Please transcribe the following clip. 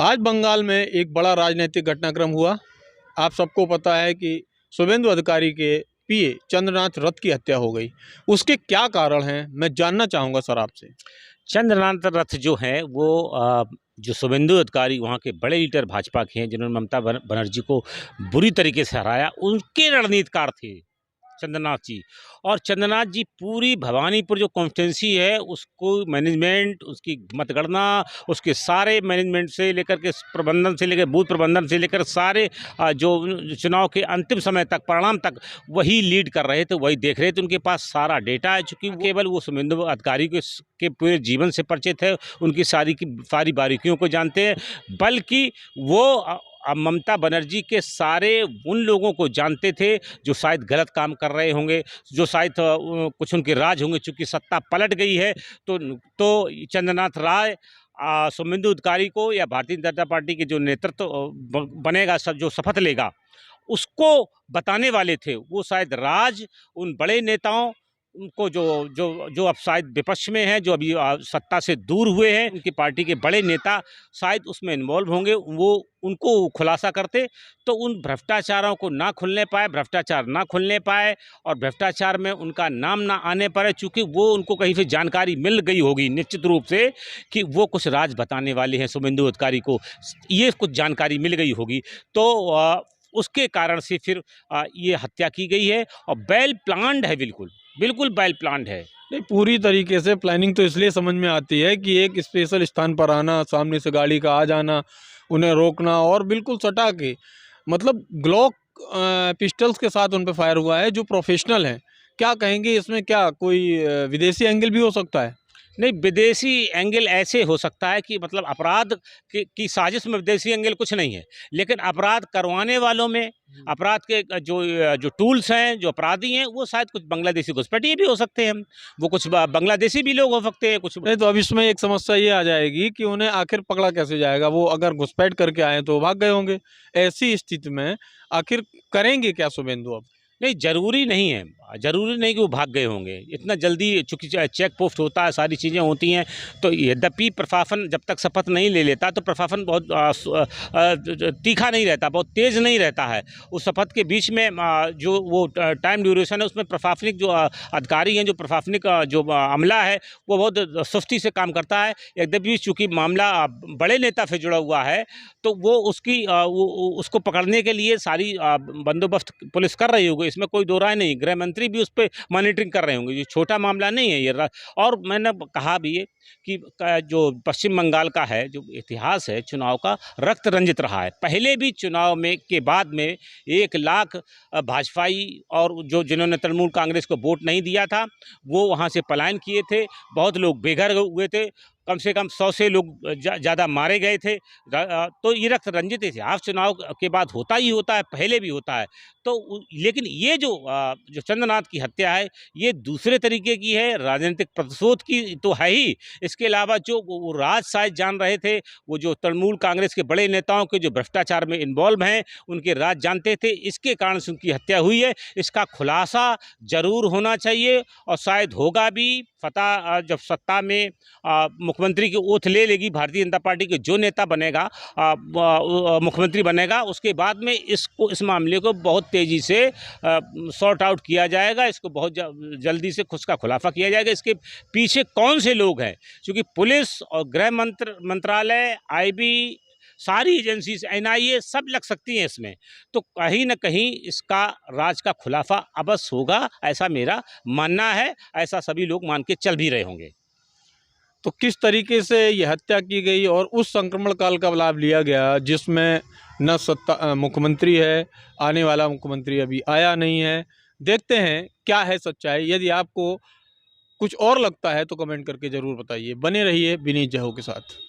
आज बंगाल में एक बड़ा राजनीतिक घटनाक्रम हुआ। आप सबको पता है कि शुभेंदु अधिकारी के पीए चंद्रनाथ रथ की हत्या हो गई। उसके क्या कारण हैं, मैं जानना चाहूँगा सर आपसे। चंद्रनाथ रथ जो है वो जो शुभेंदु अधिकारी वहाँ के बड़े लीडर भाजपा के हैं, जिन्होंने ममता बनर्जी को बुरी तरीके से हराया, उनके रणनीतिकार थे चंद्रनाथ जी। और चंद्रनाथ जी पूरी भवानीपुर जो कॉन्स्टिट्यूंसी है उसको मैनेजमेंट, उसकी मतगणना, उसके सारे मैनेजमेंट से लेकर के प्रबंधन से लेकर बूथ प्रबंधन से लेकर सारे जो चुनाव के अंतिम समय तक, परिणाम तक वही लीड कर रहे थे, वही देख रहे थे। उनके पास सारा डेटा है, चूँकि केवल वो शुभेंदु अधिकारी के पूरे जीवन से परिचित है, उनकी सारी बारीकियों को जानते हैं, बल्कि वो अब ममता बनर्जी के सारे उन लोगों को जानते थे जो शायद गलत काम कर रहे होंगे, जो शायद कुछ उनके राज होंगे। चूँकि सत्ता पलट गई है तो चंद्रनाथ राय शुभेंदु अधिकारी को या भारतीय जनता पार्टी के जो नेतृत्व बनेगा, सब जो शपथ लेगा, उसको बताने वाले थे। वो शायद राज उन बड़े नेताओं उनको जो अब शायद विपक्ष में हैं, जो अभी सत्ता से दूर हुए हैं, उनकी पार्टी के बड़े नेता शायद उसमें इन्वॉल्व होंगे, वो उनको खुलासा करते तो उन भ्रष्टाचारों को ना खुलने पाए, भ्रष्टाचार ना खुलने पाए और भ्रष्टाचार में उनका नाम ना आने पाए। चूँकि वो उनको कहीं से जानकारी मिल गई होगी निश्चित रूप से कि वो कुछ राज बताने वाले हैं, शुभेंदु अधिकारी को ये कुछ जानकारी मिल गई होगी, तो उसके कारण से फिर ये हत्या की गई है और वेल प्लान्ड है, बिल्कुल वेल प्लान्ड है। नहीं, पूरी तरीके से प्लानिंग तो इसलिए समझ में आती है कि एक स्पेशल स्थान पर आना, सामने से गाड़ी का आ जाना, उन्हें रोकना और बिल्कुल सटा के, मतलब ग्लॉक पिस्टल्स के साथ उन पे फायर हुआ है, जो प्रोफेशनल हैं। क्या कहेंगे इसमें, क्या कोई विदेशी एंगल भी हो सकता है? नहीं, विदेशी एंगल ऐसे हो सकता है कि मतलब अपराध की साजिश में विदेशी एंगल कुछ नहीं है, लेकिन अपराध करवाने वालों में, अपराध के जो टूल्स हैं, जो अपराधी हैं, वो शायद कुछ बांग्लादेशी घुसपैठिए भी हो सकते हैं, वो कुछ बांग्लादेशी भी लोग हो सकते हैं कुछ। नहीं, तो अब इसमें एक समस्या ये आ जाएगी कि उन्हें आखिर पकड़ा कैसे जाएगा? वो अगर घुसपैठ करके आए तो भाग गए होंगे। ऐसी स्थिति में आखिर करेंगे क्या शुभेंदु अब? नहीं, ज़रूरी नहीं है, ज़रूरी नहीं कि वो भाग गए होंगे इतना जल्दी। चूँकि चेक पोस्ट होता है, सारी चीज़ें होती हैं, तो यद्यपि प्रशासन जब तक शपथ नहीं ले लेता तो प्रशासन बहुत तीखा नहीं रहता, बहुत तेज़ नहीं रहता है। उस शपथ के बीच में जो वो टाइम ड्यूरेशन है, उसमें प्रशासनिक जो अधिकारी हैं, जो प्रशासनिक जो अमला है, वो बहुत सुस्ती से काम करता है। यद्यपि चूँकि मामला बड़े नेता से जुड़ा हुआ है, तो वो उसको पकड़ने के लिए सारी बंदोबस्त पुलिस कर रही होगी, इसमें कोई दो राय नहीं। गृह मंत्री भी उस पर मॉनिटरिंग कर रहे होंगे, ये छोटा मामला नहीं है ये। और मैंने कहा भी है कि जो पश्चिम बंगाल का है, जो इतिहास है चुनाव का, रक्त रंजित रहा है। पहले भी चुनाव में के बाद में 1 लाख भाजपाई और जिन्होंने तृणमूल कांग्रेस को वोट नहीं दिया था, वो वहाँ से पलायन किए थे। बहुत लोग बेघर हुए थे, कम से कम 100 से लोग ज़्यादा मारे गए थे। तो ये रक्त रंजित इतिहास चुनाव के बाद होता ही होता है, पहले भी होता है। तो लेकिन ये जो चंद्रनाथ की हत्या है, ये दूसरे तरीके की है, राजनीतिक प्रतिशोध की तो है ही। इसके अलावा जो वो राज शायद जान रहे थे, वो जो तृणमूल कांग्रेस के बड़े नेताओं के जो भ्रष्टाचार में इन्वॉल्व हैं, उनके राज जानते थे, इसके कारण से उनकी हत्या हुई है। इसका खुलासा ज़रूर होना चाहिए और शायद होगा भी। जब सत्ता में मुख्यमंत्री की ओथ ले लेगी भारतीय जनता पार्टी के जो नेता बनेगा, मुख्यमंत्री बनेगा, उसके बाद में इस मामले को बहुत तेज़ी से सॉर्ट आउट किया जाएगा। इसको बहुत जल्दी से उसका खुलासा किया जाएगा, इसके पीछे कौन से लोग हैं। क्योंकि पुलिस और गृह मंत्रालय, IB, सारी एजेंसीज, NIA सब लग सकती हैं इसमें। तो कहीं ना कहीं इसका राज का खुलासा अवश्य होगा, ऐसा मेरा मानना है। ऐसा सभी लोग मान के चल भी रहे होंगे। तो किस तरीके से ये हत्या की गई और उस संक्रमण काल का लाभ लिया गया जिसमें न सत्ता मुख्यमंत्री है, आने वाला मुख्यमंत्री अभी आया नहीं है। देखते हैं क्या है सच्चाई। यदि आपको कुछ और लगता है तो कमेंट करके ज़रूर बताइए। बने रहिए विनीत जहो के साथ।